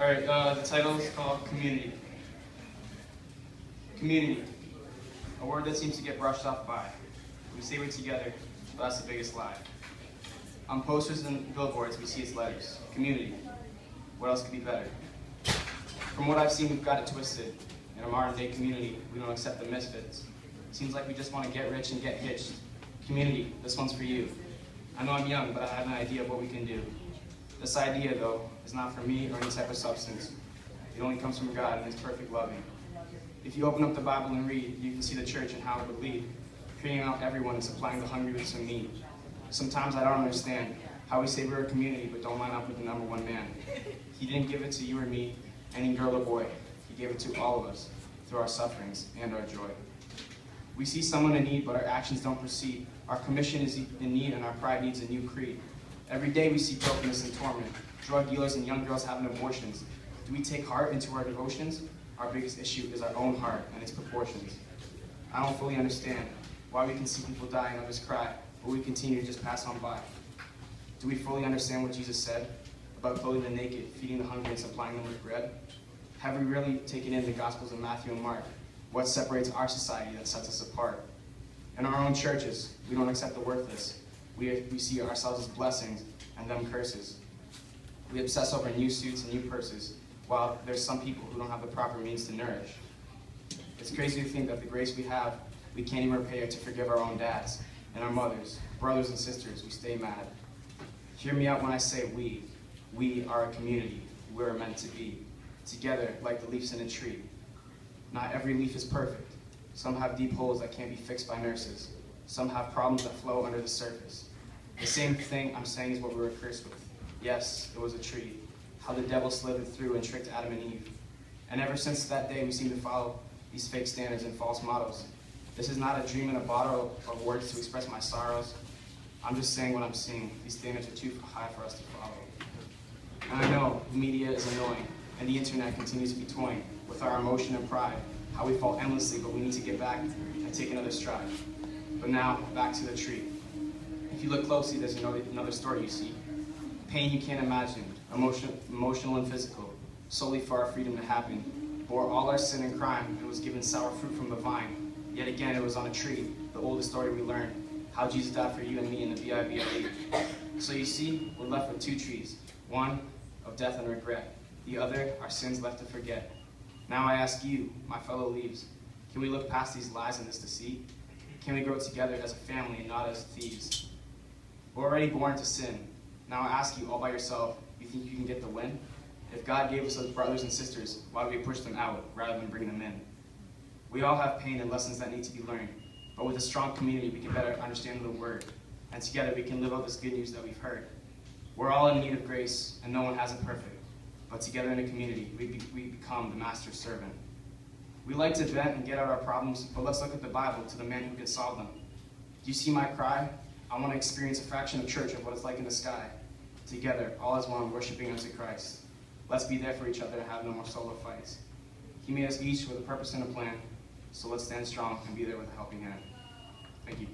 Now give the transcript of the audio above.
Alright, the title is called Community. Community. A word that seems to get brushed off by. We say we're together, but that's the biggest lie. On posters and billboards, we see its letters. Community. What else could be better? From what I've seen, we've got it twisted. In our modern-day community, we don't accept the misfits. Seems like we just want to get rich and get hitched. Community, this one's for you. I know I'm young, but I have an idea of what we can do. This idea, though, is not for me or any type of substance. It only comes from God and His perfect loving. If you open up the Bible and read, you can see the church and how it would lead, creating out everyone and supplying the hungry with some need. Sometimes I don't understand how we say we're a community but don't line up with the number one man. He didn't give it to you or me, any girl or boy. He gave it to all of us through our sufferings and our joy. We see someone in need, but our actions don't proceed. Our commission is in need, and our pride needs a new creed. Every day we see brokenness and torment, drug dealers and young girls having abortions. Do we take heart into our devotions? Our biggest issue is our own heart and its proportions. I don't fully understand why we can see people die and others cry, but we continue to just pass on by. Do we fully understand what Jesus said about clothing the naked, feeding the hungry, and supplying them with bread? Have we really taken in the Gospels of Matthew and Mark? What separates our society that sets us apart? In our own churches, we don't accept the worthless. We see ourselves as blessings and them curses. We obsess over new suits and new purses, while there's some people who don't have the proper means to nourish. It's crazy to think that the grace we have, we can't even repay to forgive our own dads and our mothers, brothers and sisters. We stay mad. Hear me out when I say we. We are a community. We're meant to be together like the leaves in a tree. Not every leaf is perfect. Some have deep holes that can't be fixed by nurses. Some have problems that flow under the surface. The same thing I'm saying is what we were cursed with. Yes, it was a tree. How the devil slithered through and tricked Adam and Eve. And ever since that day, we seem to follow these fake standards and false models. This is not a dream in a bottle of words to express my sorrows. I'm just saying what I'm seeing. These standards are too high for us to follow. And I know the media is annoying, and the internet continues to be toying with our emotion and pride, how we fall endlessly, but we need to get back and take another stride. But now, back to the tree. If you look closely, there's another story you see. Pain you can't imagine, emotional and physical, solely for our freedom to happen, bore all our sin and crime, and was given sour fruit from the vine. Yet again, it was on a tree, the oldest story we learned, how Jesus died for you and me in the B.I.B.L.E. So you see, we're left with two trees, one of death and regret, the other, our sins left to forget. Now I ask you, my fellow leaves, can we look past these lies and this deceit? Can we grow together as a family and not as thieves? We're already born to sin. Now I ask you, all by yourself, you think you can get the win? If God gave us as brothers and sisters, why do we push them out rather than bring them in? We all have pain and lessons that need to be learned, but with a strong community, we can better understand the word, and together we can live out this good news that we've heard. We're all in need of grace, and no one has it perfect, but together in a community, we become the master's servant. We like to vent and get out our problems, but let's look at the Bible to the man who can solve them. Do you see my cry? I want to experience a fraction of church of what it's like in the sky. Together, all as one, worshiping unto Christ. Let's be there for each other and have no more solo fights. He made us each with a purpose and a plan, so let's stand strong and be there with a helping hand. Thank you.